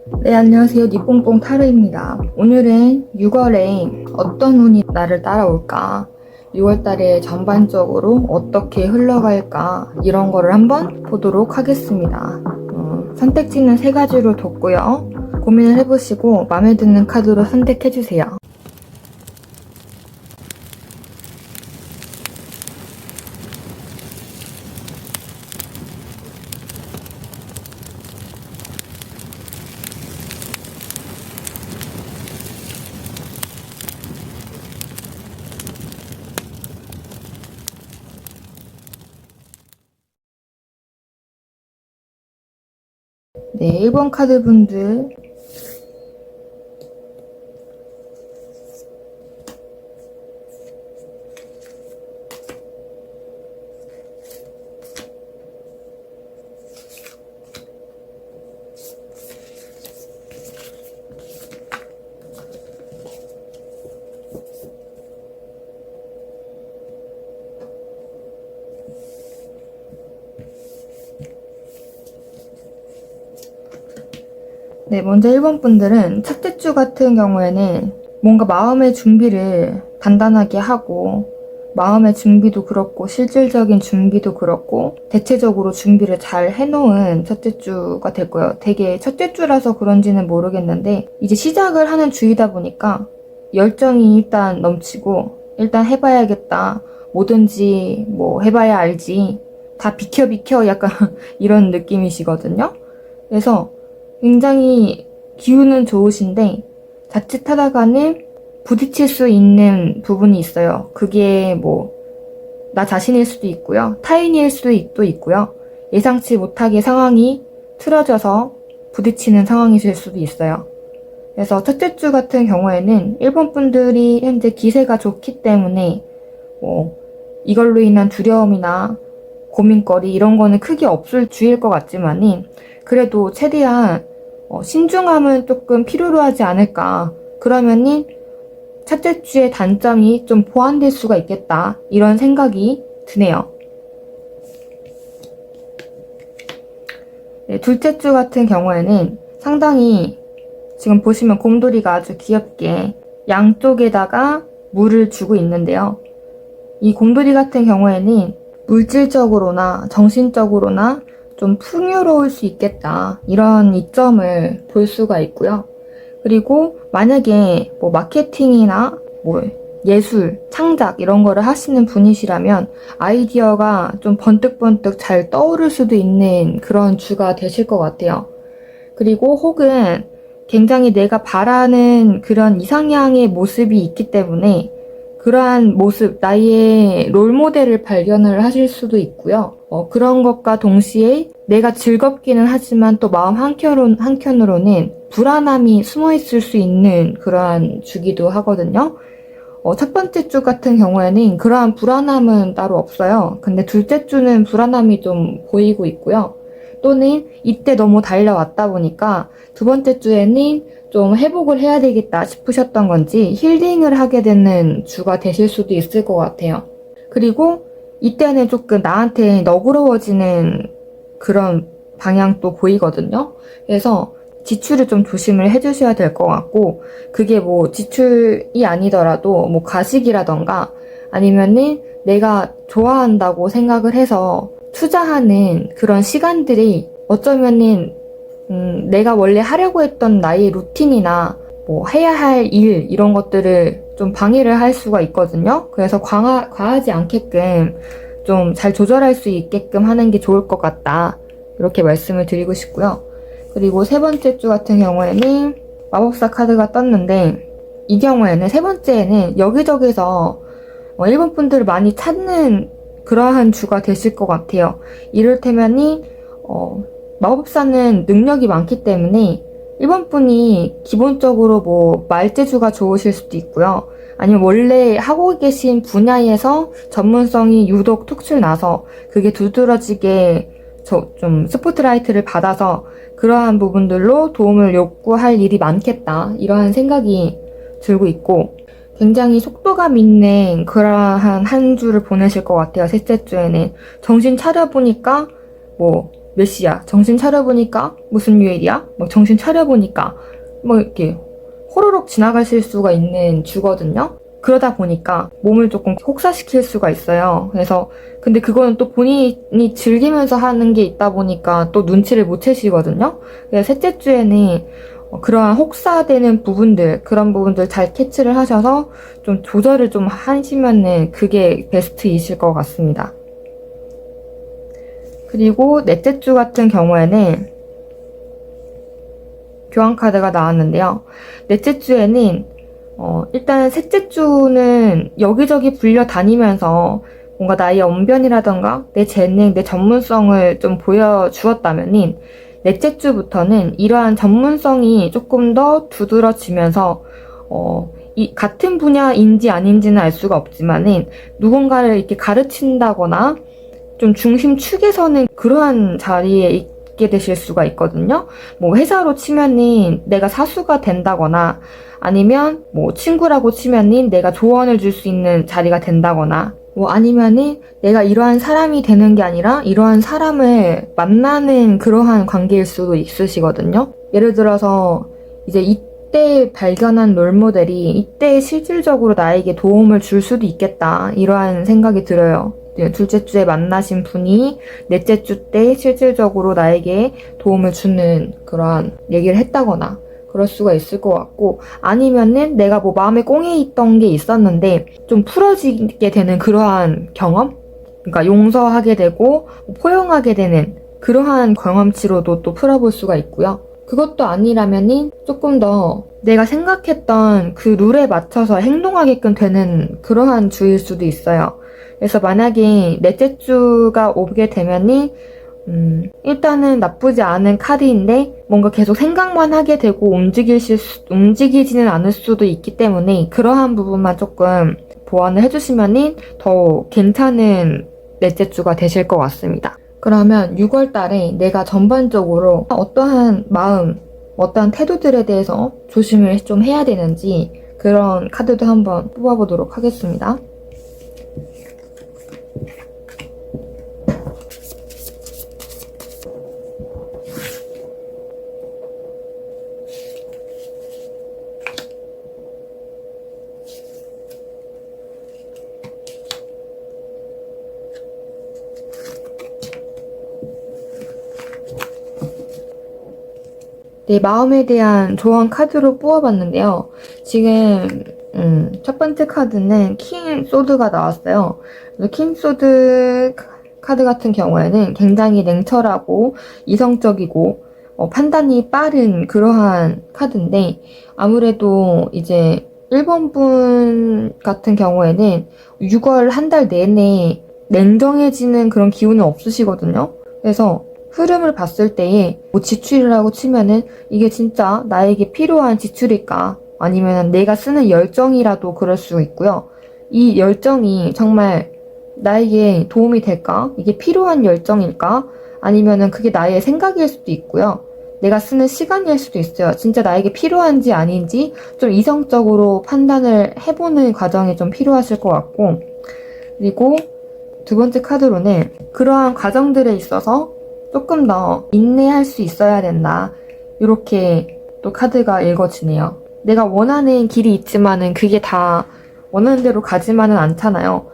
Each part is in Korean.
네, 안녕하세요. 니뽕뽕 타르입니다. 오늘은 6월에 어떤 운이 나를 따라올까? 6월달에 전반적으로 어떻게 흘러갈까? 이런 거를 한번 보도록 하겠습니다. 선택지는 3가지로 뒀고요. 고민을 해보시고 마음에 드는 카드로 선택해주세요. 네, 1번 카드 분들 네, 먼저 1번 분들은 첫째 주 같은 경우에는 뭔가 마음의 준비를 단단하게 하고 마음의 준비도 그렇고 실질적인 준비도 그렇고 대체적으로 준비를 잘 해놓은 첫째 주가 될 거예요. 되게 첫째 주라서 그런지는 모르겠는데 이제 시작을 하는 주이다 보니까 열정이 일단 넘치고 일단 해봐야겠다. 뭐든지 뭐 해봐야 알지. 다 비켜 비켜 약간 이런 느낌이시거든요. 그래서 굉장히 기운은 좋으신데 자칫하다가는 부딪힐 수 있는 부분이 있어요. 그게 뭐 나 자신일 수도 있고요. 타인일 수도 있고요. 예상치 못하게 상황이 틀어져서 부딪히는 상황이 될 수도 있어요. 그래서 첫째 주 같은 경우에는 일본 분들이 현재 기세가 좋기 때문에 뭐 이걸로 인한 두려움이나 고민거리 이런 거는 크게 없을 주일 것 같지만은 그래도 최대한 신중함은 조금 필요로 하지 않을까. 그러면은 첫째 주의 단점이 좀 보완될 수가 있겠다. 이런 생각이 드네요. 네, 둘째 주 같은 경우에는 상당히 지금 보시면 곰돌이가 아주 귀엽게 양쪽에다가 물을 주고 있는데요. 이 곰돌이 같은 경우에는 물질적으로나 정신적으로나 좀 풍요로울 수 있겠다. 이런 이점을 볼 수가 있고요. 그리고 만약에 뭐 마케팅이나 뭐 예술, 창작 이런 거를 하시는 분이시라면 아이디어가 좀 번뜩번뜩 잘 떠오를 수도 있는 그런 주가 되실 것 같아요. 그리고 혹은 굉장히 내가 바라는 그런 이상향의 모습이 있기 때문에 그러한 모습, 나의 롤모델을 발견을 하실 수도 있고요. 그런 것과 동시에 내가 즐겁기는 하지만 또 마음 한켠으로는 불안함이 숨어 있을 수 있는 그러한 주기도 하거든요. 첫 번째 주 같은 경우에는 그러한 불안함은 따로 없어요. 근데 둘째 주는 불안함이 좀 보이고 있고요. 또는 이때 너무 달려왔다 보니까 두 번째 주에는 좀 회복을 해야 되겠다 싶으셨던 건지 힐링을 하게 되는 주가 되실 수도 있을 것 같아요. 그리고 이때는 조금 나한테 너그러워지는 그런 방향도 보이거든요. 그래서 지출을 좀 조심을 해주셔야 될 것 같고, 그게 뭐 지출이 아니더라도 뭐 가식이라던가 아니면은 내가 좋아한다고 생각을 해서 투자하는 그런 시간들이 어쩌면은 내가 원래 하려고 했던 나의 루틴이나 뭐 해야 할 일 이런 것들을 좀 방해를 할 수가 있거든요. 그래서 과하지 않게끔 좀 잘 조절할 수 있게끔 하는 게 좋을 것 같다. 이렇게 말씀을 드리고 싶고요. 그리고 세 번째 주 같은 경우에는 마법사 카드가 떴는데 이 경우에는 세 번째에는 여기저기서 일본 분들을 많이 찾는 그러한 주가 되실 것 같아요. 이를테면이 마법사는 능력이 많기 때문에 일본 분이 기본적으로 뭐 말재주가 좋으실 수도 있고요. 아니면 원래 하고 계신 분야에서 전문성이 유독 톡 나서 그게 두드러지게 좀 스포트라이트를 받아서 그러한 부분들로 도움을 요구할 일이 많겠다. 이러한 생각이 들고 있고 굉장히 속도감 있는 그러한 한 주를 보내실 것 같아요. 셋째 주에는. 정신 차려보니까 뭐 몇 시야? 정신 차려보니까 무슨 요일이야? 막 정신 차려보니까 뭐 이렇게 호로록 지나가실 수가 있는 주거든요. 그러다 보니까 몸을 조금 혹사시킬 수가 있어요. 그래서 근데 그거는 또 본인이 즐기면서 하는 게 있다 보니까 또 눈치를 못 채시거든요. 그래서 셋째 주에는 그러한 혹사되는 부분들, 그런 부분들 잘 캐치를 하셔서 좀 조절을 좀 하시면은 그게 베스트이실 것 같습니다. 그리고 넷째 주 같은 경우에는 교환카드가 나왔는데요. 넷째 주에는 일단 셋째 주는 여기저기 불려 다니면서 뭔가 나의 언변이라던가 내 재능, 내 전문성을 좀 보여주었다면은 넷째 주부터는 이러한 전문성이 조금 더 두드러지면서 이 같은 분야인지 아닌지는 알 수가 없지만은 누군가를 이렇게 가르친다거나 좀 중심축에 서는 그러한 자리에 있게 되실 수가 있거든요. 뭐 회사로 치면은 내가 사수가 된다거나 아니면 뭐 친구라고 치면은 내가 조언을 줄 수 있는 자리가 된다거나 뭐 아니면은 내가 이러한 사람이 되는 게 아니라 이러한 사람을 만나는 그러한 관계일 수도 있으시거든요. 예를 들어서 이제 이때 발견한 롤모델이 이때 실질적으로 나에게 도움을 줄 수도 있겠다 이러한 생각이 들어요. 둘째 주에 만나신 분이 넷째 주 때 실질적으로 나에게 도움을 주는 그러한 얘기를 했다거나 그럴 수가 있을 것 같고 아니면은 내가 뭐 마음에 꽁에 있던 게 있었는데 좀 풀어지게 되는 그러한 경험? 그러니까 용서하게 되고 포용하게 되는 그러한 경험치로도 또 풀어볼 수가 있고요. 그것도 아니라면은 조금 더 내가 생각했던 그 룰에 맞춰서 행동하게끔 되는 그러한 주일 수도 있어요. 그래서 만약에 넷째 주가 오게 되면은 일단은 나쁘지 않은 카드인데 뭔가 계속 생각만 하게 되고 움직이지는 않을 수도 있기 때문에 그러한 부분만 조금 보완을 해주시면은 더 괜찮은 넷째 주가 되실 것 같습니다. 그러면 6월 달에 내가 전반적으로 어떠한 마음, 어떠한 태도들에 대해서 조심을 좀 해야 되는지 그런 카드도 한번 뽑아보도록 하겠습니다. 내 마음에 대한 조언 카드로 뽑아봤는데요. 지금 첫 번째 카드는 킹 소드가 나왔어요. 킹 소드 카드 같은 경우에는 굉장히 냉철하고 이성적이고 판단이 빠른 그러한 카드인데 아무래도 이제 1번 분 같은 경우에는 6월 한 달 내내 냉정해지는 그런 기운은 없으시거든요. 그래서 흐름을 봤을 때에 뭐 지출이라고 치면은 이게 진짜 나에게 필요한 지출일까? 아니면 내가 쓰는 열정이라도 그럴 수 있고요. 이 열정이 정말 나에게 도움이 될까? 이게 필요한 열정일까? 아니면은 그게 나의 생각일 수도 있고요. 내가 쓰는 시간일 수도 있어요. 진짜 나에게 필요한지 아닌지 좀 이성적으로 판단을 해보는 과정이 좀 필요하실 것 같고 그리고 두 번째 카드로는 그러한 과정들에 있어서 조금 더 인내할 수 있어야 된다. 이렇게 또 카드가 읽어지네요. 내가 원하는 길이 있지만은 그게 다 원하는 대로 가지만은 않잖아요.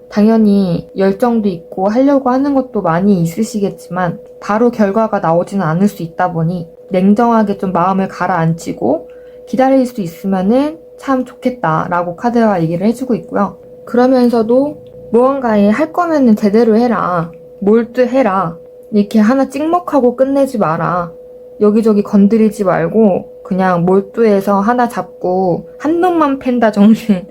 당연히 열정도 있고 하려고 하는 것도 많이 있으시겠지만 바로 결과가 나오지는 않을 수 있다 보니 냉정하게 좀 마음을 가라앉히고 기다릴 수 있으면은 참 좋겠다라고 카드가 얘기를 해주고 있고요. 그러면서도 무언가에 할 거면은 제대로 해라. 몰두해라. 이렇게 하나 찍먹하고 끝내지 마라. 여기저기 건드리지 말고 그냥 몰두해서 하나 잡고 한 놈만 팬다 정신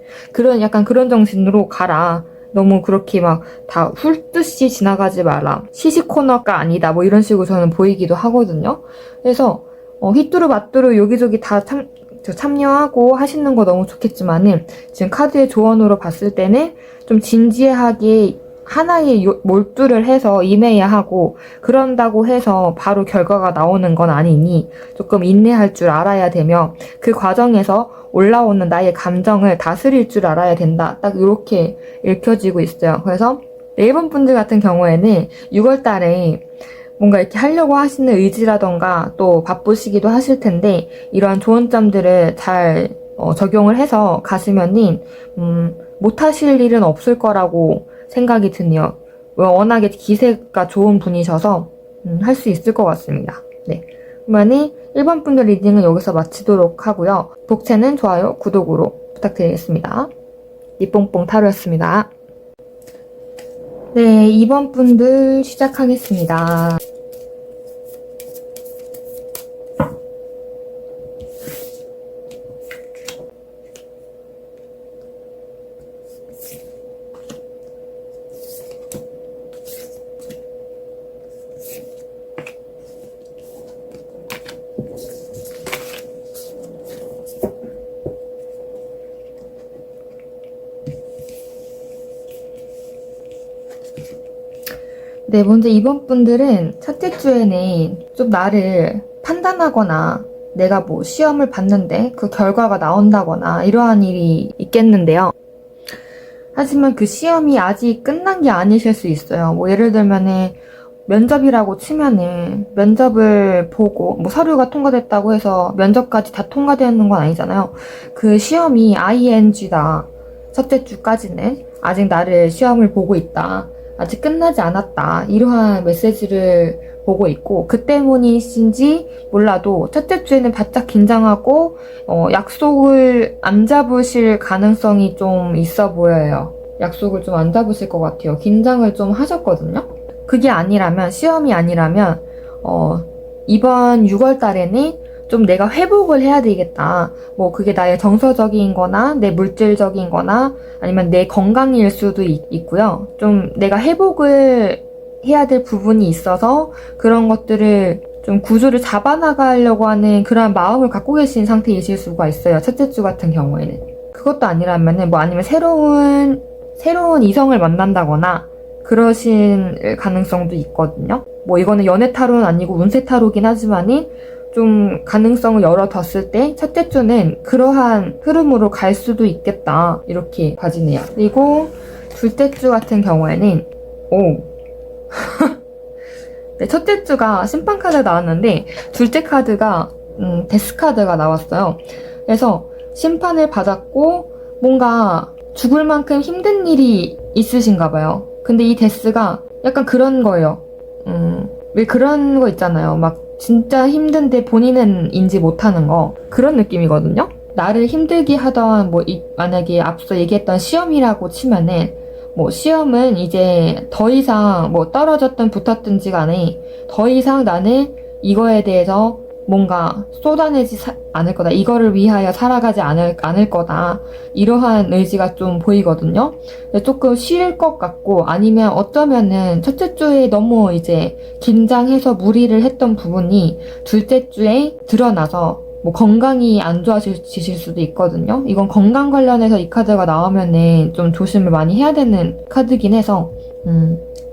약간 그런 정신으로 가라. 너무 그렇게 막 다 훑듯이 지나가지 마라. 시시 코너가 아니다. 뭐 이런 식으로 저는 보이기도 하거든요. 그래서 휘뚜루마뚜루 여기저기 다 참여하고 하시는 거 너무 좋겠지만은 지금 카드의 조언으로 봤을 때는 좀 진지하게 하나의 몰두를 해서 임해야 하고 그런다고 해서 바로 결과가 나오는 건 아니니 조금 인내할 줄 알아야 되며 그 과정에서 올라오는 나의 감정을 다스릴 줄 알아야 된다. 딱 이렇게 읽혀지고 있어요. 그래서 네 번 분들 같은 경우에는 6월 달에 뭔가 이렇게 하려고 하시는 의지라던가 또 바쁘시기도 하실 텐데 이러한 좋은 점들을 잘 적용을 해서 가시면은 못하실 일은 없을 거라고 생각이 드네요. 워낙에 기세가 좋은 분이셔서 할 수 있을 것 같습니다. 네. 그러면 1번 분들 리딩은 여기서 마치도록 하고요. 독채는 좋아요, 구독으로 부탁드리겠습니다. 니뽕뽕 타로였습니다. 네, 2번 분들 시작하겠습니다. 네, 먼저 이번 분들은 첫째 주에는 좀 나를 판단하거나 내가 뭐 시험을 봤는데 그 결과가 나온다거나 이러한 일이 있겠는데요. 하지만 그 시험이 아직 끝난 게 아니실 수 있어요. 뭐 예를 들면은 면접이라고 치면은 면접을 보고 뭐 서류가 통과됐다고 해서 면접까지 다 통과되는 건 아니잖아요. 그 시험이 ING다. 첫째 주까지는 아직 나를 시험을 보고 있다. 아직 끝나지 않았다. 이러한 메시지를 보고 있고 그 때문이신지 몰라도 첫째 주에는 바짝 긴장하고 약속을 안 잡으실 가능성이 좀 있어 보여요. 약속을 좀 안 잡으실 것 같아요. 긴장을 좀 하셨거든요. 그게 아니라면 시험이 아니라면 이번 6월 달에는 좀 내가 회복을 해야 되겠다. 뭐 그게 나의 정서적인 거나 내 물질적인 거나 아니면 내 건강일 수도 있고요. 좀 내가 회복을 해야 될 부분이 있어서 그런 것들을 좀 구조를 잡아나가려고 하는 그런 마음을 갖고 계신 상태이실 수가 있어요. 첫째 주 같은 경우에는. 그것도 아니라면은 뭐 아니면 새로운 이성을 만난다거나 그러신 가능성도 있거든요. 뭐 이거는 연애 타로는 아니고 운세 타로긴 하지만은 좀 가능성을 열어뒀을 때 첫째 주는 그러한 흐름으로 갈 수도 있겠다 이렇게 봐지네요. 그리고 둘째 주 같은 경우에는 네, 첫째 주가 심판 카드가 나왔는데 둘째 카드가 데스 카드가 나왔어요. 그래서 심판을 받았고 뭔가 죽을 만큼 힘든 일이 있으신가 봐요. 근데 이 데스가 약간 그런 거예요. 왜 그런 거 있잖아요. 막 진짜 힘든데 본인은 인지 못하는 거 그런 느낌이거든요. 나를 힘들게 하던 만약에 앞서 얘기했던 시험이라고 치면은 뭐 시험은 이제 더 이상 뭐 떨어졌든 붙었든지 간에 더 이상 나는 이거에 대해서 뭔가 쏟아내지 않을 거다. 이거를 위하여 살아가지 않을 거다. 이러한 의지가 좀 보이거든요. 조금 쉴 것 같고 아니면 어쩌면은 첫째 주에 너무 이제 긴장해서 무리를 했던 부분이 둘째 주에 드러나서 뭐 건강이 안 좋아지실 수도 있거든요. 이건 건강 관련해서 이 카드가 나오면은 좀 조심을 많이 해야 되는 카드긴 해서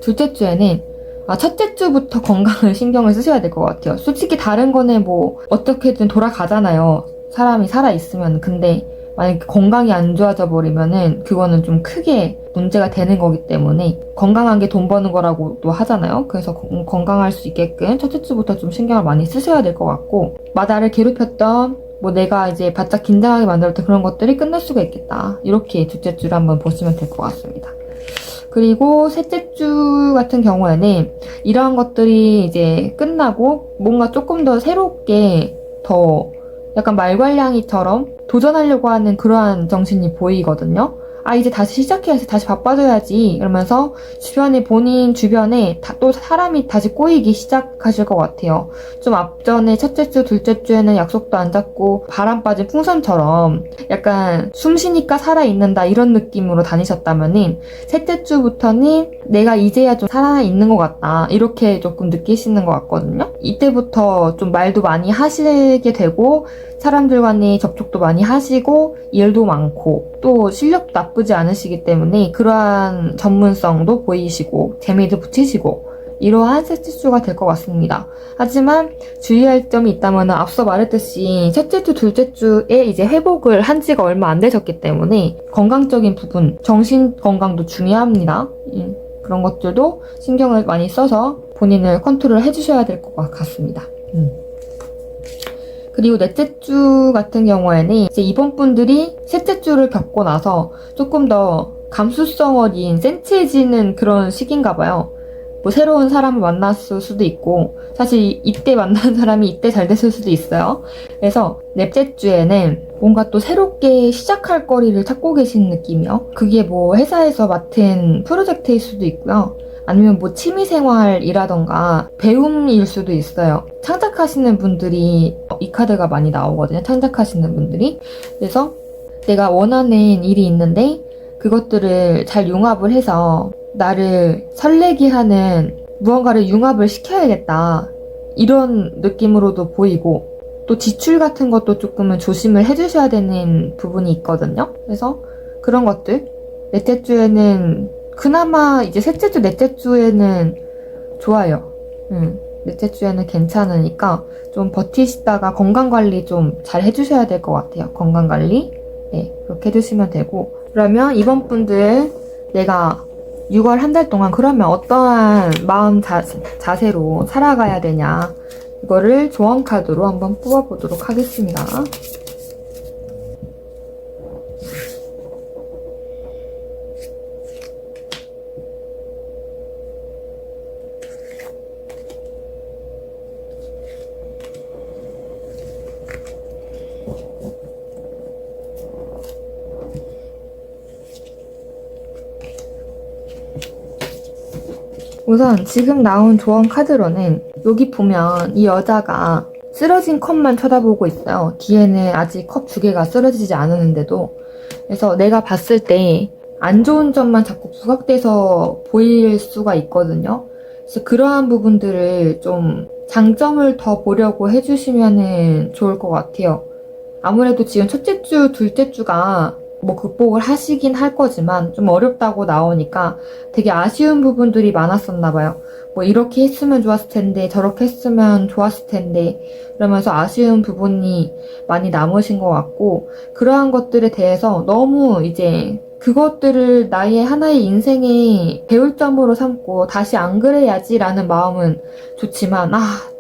둘째 주에는 첫째 주부터 건강을 신경을 쓰셔야 될 것 같아요. 솔직히 다른 거는 뭐 어떻게든 돌아가잖아요. 사람이 살아있으면. 근데 만약에 건강이 안 좋아져 버리면은 그거는 좀 크게 문제가 되는 거기 때문에 건강한 게 돈 버는 거라고도 하잖아요. 그래서 건강할 수 있게끔 첫째 주부터 좀 신경을 많이 쓰셔야 될 것 같고 나를 괴롭혔던 뭐 내가 이제 바짝 긴장하게 만들었던 그런 것들이 끝날 수가 있겠다. 이렇게 둘째 주를 한번 보시면 될 것 같습니다. 그리고 셋째 주 같은 경우에는 이러한 것들이 이제 끝나고 뭔가 조금 더 새롭게 더 약간 말괄량이처럼 도전하려고 하는 그러한 정신이 보이거든요. 이제 다시 시작해야지, 다시 바빠져야지 이러면서 본인 주변에 또 사람이 다시 꼬이기 시작하실 것 같아요. 좀 앞전에 첫째 주, 둘째 주에는 약속도 안 잡고 바람 빠진 풍선처럼 약간 숨 쉬니까 살아있는다 이런 느낌으로 다니셨다면은 셋째 주부터는 내가 이제야 좀 살아있는 것 같다 이렇게 조금 느끼시는 것 같거든요. 이때부터 좀 말도 많이 하시게 되고 사람들 간의 접촉도 많이 하시고 일도 많고 또 실력도 나쁘지 않으시기 때문에 그러한 전문성도 보이시고 재미도 붙이시고 이러한 셋째 주가 될 것 같습니다. 하지만 주의할 점이 있다면 앞서 말했듯이 첫째 주, 둘째 주에 이제 회복을 한 지가 얼마 안 되셨기 때문에 건강적인 부분, 정신 건강도 중요합니다. 그런 것들도 신경을 많이 써서 본인을 컨트롤 해주셔야 될 것 같습니다. 그리고 넷째 주 같은 경우에는 이제 이번 분들이 셋째 주를 겪고 나서 조금 더 감수성 어린 센치해지는 그런 시기인가 봐요. 뭐 새로운 사람을 만났을 수도 있고, 사실 이때 만난 사람이 이때 잘 됐을 수도 있어요. 그래서 넷째 주에는 뭔가 또 새롭게 시작할 거리를 찾고 계신 느낌이요. 그게 뭐 회사에서 맡은 프로젝트일 수도 있고요. 아니면 뭐 취미생활이라던가 배움일 수도 있어요. 창작하시는 분들이 이 카드가 많이 나오거든요. 창작하시는 분들이. 그래서 내가 원하는 일이 있는데 그것들을 잘 융합을 해서 나를 설레게 하는 무언가를 융합을 시켜야겠다. 이런 느낌으로도 보이고, 또 지출 같은 것도 조금은 조심을 해주셔야 되는 부분이 있거든요. 그래서 그런 것들, 넷째 주에는 그나마 이제 셋째 주, 넷째 주에는 좋아요. 넷째 주에는 괜찮으니까 좀 버티시다가 건강관리 좀 잘 해주셔야 될 것 같아요. 건강관리. 네, 그렇게 해주시면 되고. 그러면 이번 분들 내가 6월 한 달 동안 그러면 어떠한 마음 자세로 살아가야 되냐, 이거를 조언 카드로 한번 뽑아보도록 하겠습니다. 우선 지금 나온 조언 카드로는 여기 보면 이 여자가 쓰러진 컵만 쳐다보고 있어요. 뒤에는 아직 컵 2개가 쓰러지지 않았는데도. 그래서 내가 봤을 때 안 좋은 점만 자꾸 부각돼서 보일 수가 있거든요. 그래서 그러한 부분들을 좀 장점을 더 보려고 해주시면 좋을 것 같아요. 아무래도 지금 첫째 주, 둘째 주가 뭐 극복을 하시긴 할 거지만 좀 어렵다고 나오니까 되게 아쉬운 부분들이 많았었나 봐요. 뭐 이렇게 했으면 좋았을 텐데, 저렇게 했으면 좋았을 텐데, 그러면서 아쉬운 부분이 많이 남으신 것 같고, 그러한 것들에 대해서 너무 이제 그것들을 나의 하나의 인생의 배울 점으로 삼고 다시 안 그래야지 라는 마음은 좋지만,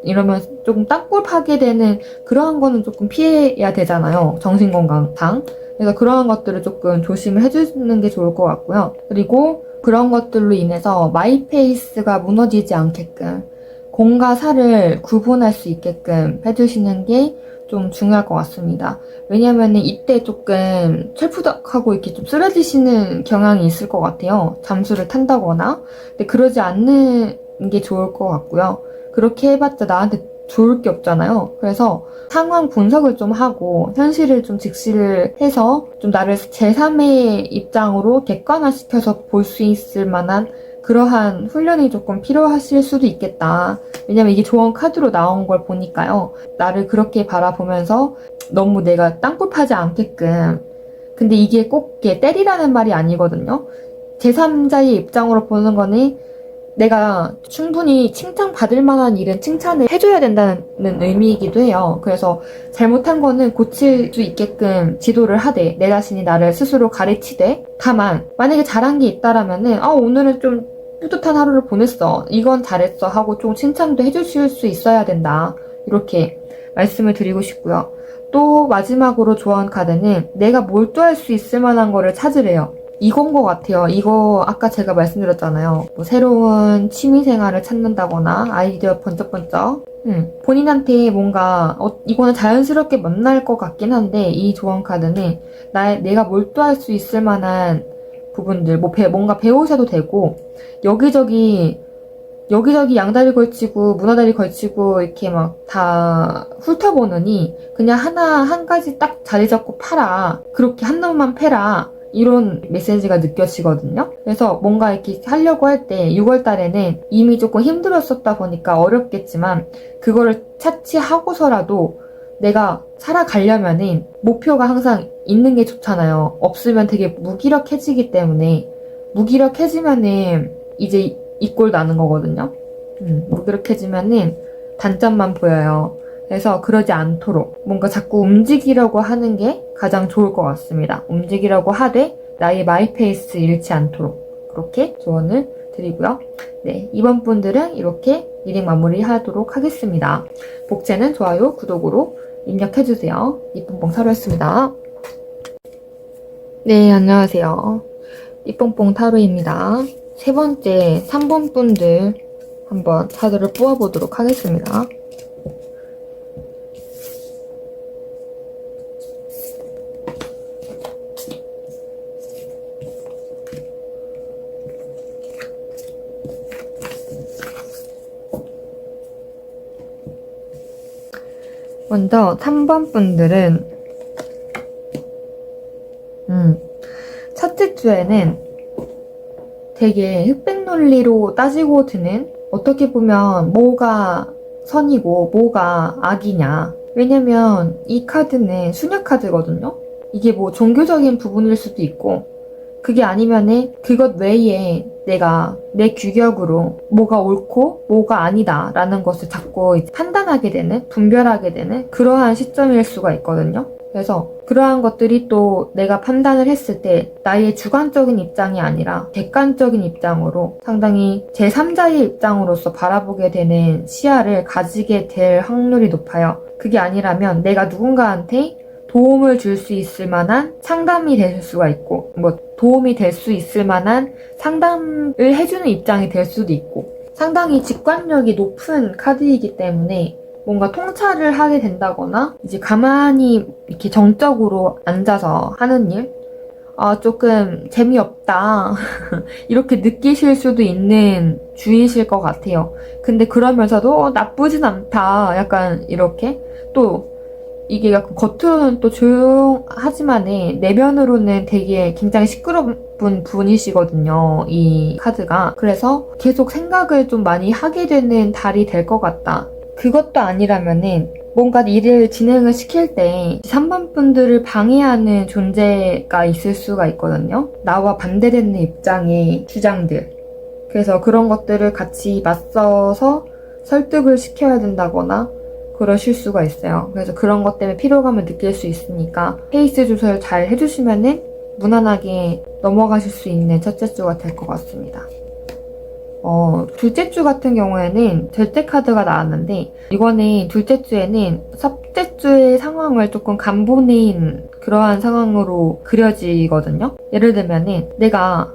이러면 조금 땅굴 파게 되는 그러한 거는 조금 피해야 되잖아요. 정신건강상. 그래서 그러한 것들을 조금 조심을 해주는 게 좋을 것 같고요. 그리고 그런 것들로 인해서 마이페이스가 무너지지 않게끔 공과 사를 구분할 수 있게끔 해주시는 게 좀 중요할 것 같습니다. 왜냐면은 이때 조금 철푸덕하고 이렇게 좀 쓰러지시는 경향이 있을 것 같아요. 잠수를 탄다거나. 근데 그러지 않는 게 좋을 것 같고요. 그렇게 해봤자 나한테 좋을 게 없잖아요. 그래서 상황 분석을 좀 하고 현실을 좀 직시를 해서 좀 나를 제3의 입장으로 객관화시켜서 볼 수 있을 만한 그러한 훈련이 조금 필요하실 수도 있겠다. 왜냐면 이게 조언 카드로 나온 걸 보니까요. 나를 그렇게 바라보면서 너무 내가 땅굴 파지 않게끔. 근데 이게 꼭 이렇게 때리라는 말이 아니거든요. 제3자의 입장으로 보는 거는 내가 충분히 칭찬받을 만한 일은 칭찬을 해줘야 된다는 의미이기도 해요. 그래서 잘못한 거는 고칠 수 있게끔 지도를 하되, 내 자신이 나를 스스로 가르치되, 다만 만약에 잘한 게 있다라면은 오늘은 좀 뿌듯한 하루를 보냈어, 이건 잘했어 하고 좀 칭찬도 해주실 수 있어야 된다, 이렇게 말씀을 드리고 싶고요. 또 마지막으로 조언 카드는 내가 몰두할 수 있을 만한 거를 찾으래요. 이건 것 같아요. 이거 아까 제가 말씀드렸잖아요. 뭐 새로운 취미생활을 찾는다거나 아이디어 번쩍번쩍. 본인한테 뭔가 이거는 자연스럽게 만날 것 같긴 한데, 이 조언 카드는 내가 몰두할 수 있을 만한 부분들, 뭔가 배우셔도 되고, 여기저기 양다리 걸치고 문어다리 걸치고 이렇게 막 다 훑어보느니 그냥 한 가지 딱 자리 잡고 파라, 그렇게 한 놈만 패라, 이런 메시지가 느껴지거든요. 그래서 뭔가 이렇게 하려고 할 때 6월 달에는 이미 조금 힘들었었다 보니까 어렵겠지만, 그거를 차치하고서라도 내가 살아가려면은 목표가 항상 있는 게 좋잖아요. 없으면 되게 무기력해지기 때문에, 무기력해지면은 이제 이 꼴 나는 거거든요. 무기력해지면은 단점만 보여요. 그래서 그러지 않도록 뭔가 자꾸 움직이려고 하는 게 가장 좋을 것 같습니다. 움직이려고 하되 나의 마이페이스 잃지 않도록, 그렇게 조언을 드리고요. 네, 이번 분들은 이렇게 리딩 마무리하도록 하겠습니다. 복채는 좋아요, 구독으로 입력해주세요. 이쁜뽕 타로였습니다. 네, 안녕하세요. 이쁜뽕 타로입니다. 세 번째 3번 분들 한번 카드를 뽑아보도록 하겠습니다. 먼저 3번 분들은 첫째 주에는 되게 흑백 논리로 따지고 드는, 어떻게 보면 뭐가 선이고 뭐가 악이냐. 왜냐면 이 카드는 수녀 카드거든요. 이게 뭐 종교적인 부분일 수도 있고, 그게 아니면은 그것 외에 내가 내 규격으로 뭐가 옳고 뭐가 아니다 라는 것을 자꾸 판단하게 되는, 분별하게 되는 그러한 시점일 수가 있거든요. 그래서 그러한 것들이 또 내가 판단을 했을 때 나의 주관적인 입장이 아니라 객관적인 입장으로 상당히 제3자의 입장으로서 바라보게 되는 시야를 가지게 될 확률이 높아요. 그게 아니라면 내가 누군가한테 도움을 줄 수 있을 만한 상담이 될 수가 있고, 뭐 도움이 될 수 있을 만한 상담을 해주는 입장이 될 수도 있고, 상당히 직관력이 높은 카드이기 때문에 뭔가 통찰을 하게 된다거나, 이제 가만히 이렇게 정적으로 앉아서 하는 일, 조금 재미없다 이렇게 느끼실 수도 있는 주이실 것 같아요. 근데 그러면서도 나쁘진 않다, 약간 이렇게. 또 이게 약간 겉으로는 또 조용하지만은 내면으로는 되게 굉장히 시끄러운 분이시거든요, 이 카드가. 그래서 계속 생각을 좀 많이 하게 되는 달이 될 것 같다. 그것도 아니라면은 뭔가 일을 진행을 시킬 때 3번 분들을 방해하는 존재가 있을 수가 있거든요. 나와 반대되는 입장의 주장들. 그래서 그런 것들을 같이 맞서서 설득을 시켜야 된다거나 그러실 수가 있어요. 그래서 그런 것 때문에 피로감을 느낄 수 있으니까 페이스 조절 잘 해주시면은 무난하게 넘어가실 수 있는 첫째 주가 될 것 같습니다. 둘째 주 같은 경우에는 절대 카드가 나왔는데, 이거는 둘째 주에는 첫째 주의 상황을 조금 간보는 그러한 상황으로 그려지거든요. 예를 들면은 내가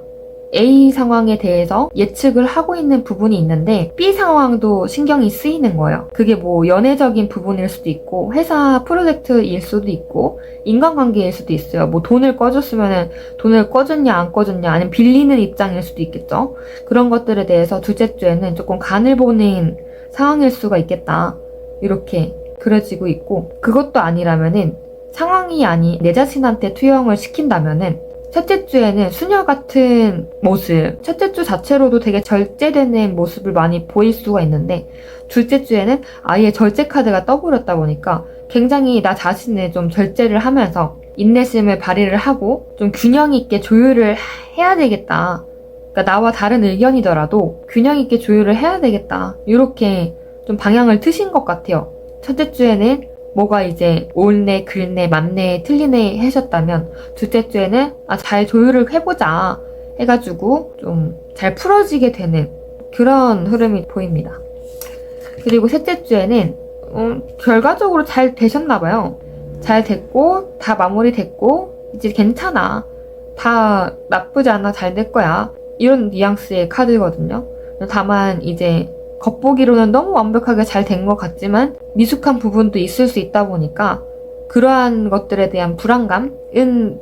A 상황에 대해서 예측을 하고 있는 부분이 있는데 B 상황도 신경이 쓰이는 거예요. 그게 뭐 연애적인 부분일 수도 있고 회사 프로젝트일 수도 있고 인간관계일 수도 있어요. 뭐 돈을 꺼줬으면 돈을 꺼줬냐 안 꺼줬냐, 아니면 빌리는 입장일 수도 있겠죠. 그런 것들에 대해서 둘째 주에는 조금 간을 보는 상황일 수가 있겠다, 이렇게 그려지고 있고, 그것도 아니라면은 상황이 아닌 내 자신한테 투영을 시킨다면은 첫째 주에는 수녀 같은 모습, 첫째 주 자체로도 되게 절제되는 모습을 많이 보일 수가 있는데, 둘째 주에는 아예 절제 카드가 떠버렸다 보니까 굉장히 나 자신을 좀 절제를 하면서 인내심을 발휘를 하고 좀 균형 있게 조율을 해야 되겠다. 그러니까 나와 다른 의견이더라도 균형 있게 조율을 해야 되겠다, 이렇게 좀 방향을 트신 것 같아요. 첫째 주에는 뭐가 이제 옳네, 글네, 맞네, 틀리네 하셨다면, 둘째 주에는 잘 조율을 해보자 해가지고 좀 잘 풀어지게 되는 그런 흐름이 보입니다. 그리고 셋째 주에는 결과적으로 잘 되셨나봐요. 잘 됐고 다 마무리됐고 이제 괜찮아, 다 나쁘지 않아, 잘 될 거야, 이런 뉘앙스의 카드거든요. 다만 이제 겉보기로는 너무 완벽하게 잘 된 것 같지만 미숙한 부분도 있을 수 있다 보니까 그러한 것들에 대한 불안감은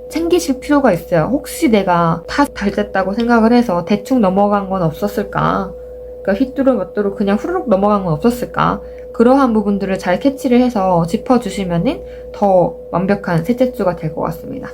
챙기실 필요가 있어요. 혹시 내가 다 잘 됐다고 생각을 해서 대충 넘어간 건 없었을까? 그러니까 휘뚜루마뚜루 그냥 후루룩 넘어간 건 없었을까? 그러한 부분들을 잘 캐치를 해서 짚어주시면은 더 완벽한 셋째 주가 될 것 같습니다.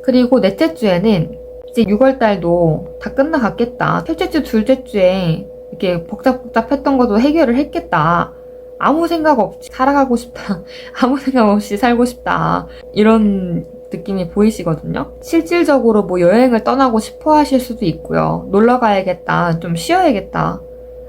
그리고 넷째 주에는 이제 6월달도 다 끝나갔겠다. 첫째 주, 둘째 주에 이렇게 복잡했던 것도 해결을 했겠다. 아무 생각 없이 살아가고 싶다. 아무 생각 없이 살고 싶다. 이런 느낌이 보이시거든요. 실질적으로 뭐 여행을 떠나고 싶어 하실 수도 있고요. 놀러 가야겠다, 좀 쉬어야겠다,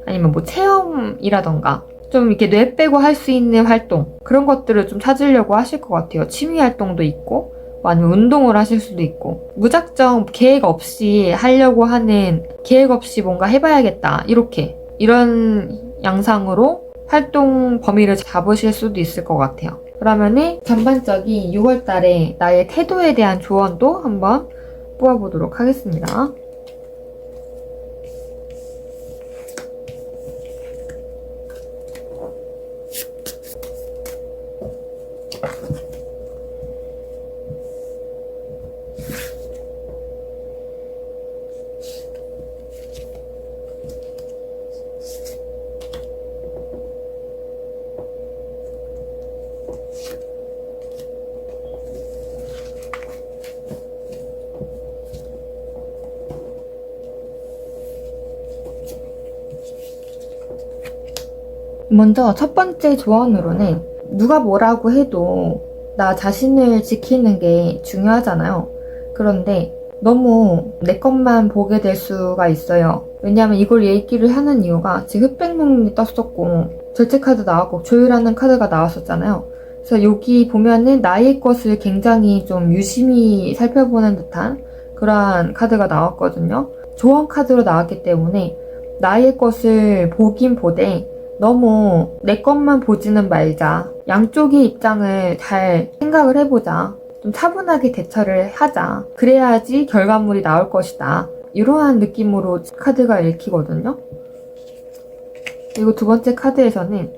아니면 뭐 체험이라던가 좀 이렇게 뇌 빼고 할 수 있는 활동, 그런 것들을 좀 찾으려고 하실 것 같아요. 취미 활동도 있고 아니면 운동을 하실 수도 있고, 무작정 계획 없이 하려고 하는, 계획 없이 뭔가 해봐야겠다, 이렇게 이런 양상으로 활동 범위를 잡으실 수도 있을 것 같아요. 그러면은 전반적인 6월달에 나의 태도에 대한 조언도 한번 뽑아보도록 하겠습니다. 먼저 첫 번째 조언으로는 누가 뭐라고 해도 나 자신을 지키는 게 중요하잖아요. 그런데 너무 내 것만 보게 될 수가 있어요. 왜냐하면 이걸 얘기를 하는 이유가 지금 흑백론이 떴었고 절제카드 나왔고 조율하는 카드가 나왔었잖아요. 그래서 여기 보면은 나의 것을 굉장히 좀 유심히 살펴보는 듯한 그러한 카드가 나왔거든요. 조언 카드로 나왔기 때문에 나의 것을 보긴 보되 너무 내 것만 보지는 말자. 양쪽의 입장을 잘 생각을 해보자. 좀 차분하게 대처를 하자. 그래야지 결과물이 나올 것이다. 이러한 느낌으로 카드가 읽히거든요. 그리고 두 번째 카드에서는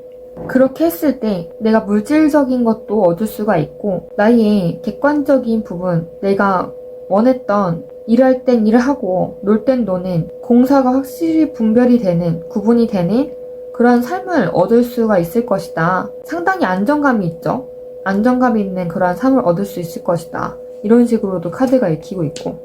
그렇게 했을 때 내가 물질적인 것도 얻을 수가 있고 나의 객관적인 부분, 내가 원했던 일할 땐 일을 하고 놀 땐 노는 공사가 확실히 분별이 되는, 구분이 되는 그런 삶을 얻을 수가 있을 것이다. 상당히 안정감이 있죠. 안정감이 있는 그런 삶을 얻을 수 있을 것이다. 이런 식으로도 카드가 읽히고 있고.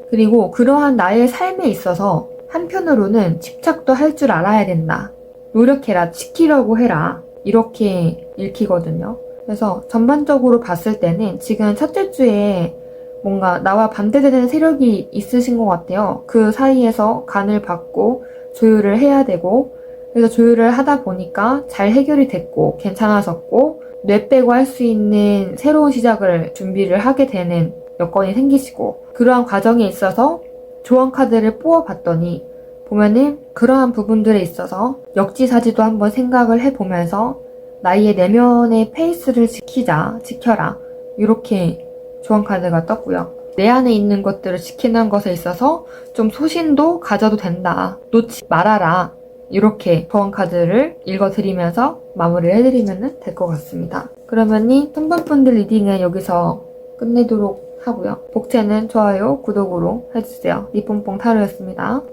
그리고 그러한 나의 삶에 있어서 한편으로는 집착도 할 줄 알아야 된다. 노력해라. 지키려고 해라. 이렇게 읽히거든요. 그래서 전반적으로 봤을 때는 지금 첫째 주에 뭔가 나와 반대되는 세력이 있으신 것 같아요. 그 사이에서 간을 받고 조율을 해야 되고, 그래서 조율을 하다 보니까 잘 해결이 됐고 괜찮아졌고 뇌 빼고 할 수 있는 새로운 시작을 준비를 하게 되는 여건이 생기시고, 그러한 과정에 있어서 조언 카드를 뽑아봤더니 보면은 그러한 부분들에 있어서 역지사지도 한번 생각을 해보면서 나의 내면의 페이스를 지켜라, 이렇게 조언 카드가 떴고요. 내 안에 있는 것들을 지키는 것에 있어서 좀 소신도 가져도 된다. 놓지 말아라. 이렇게 조언 카드를 읽어드리면서 마무리를 해드리면 될 것 같습니다. 그러면 이 3번분들 리딩은 여기서 끝내도록 하고요. 복채는 좋아요, 구독으로 해주세요. 니뽕뽕 타로였습니다.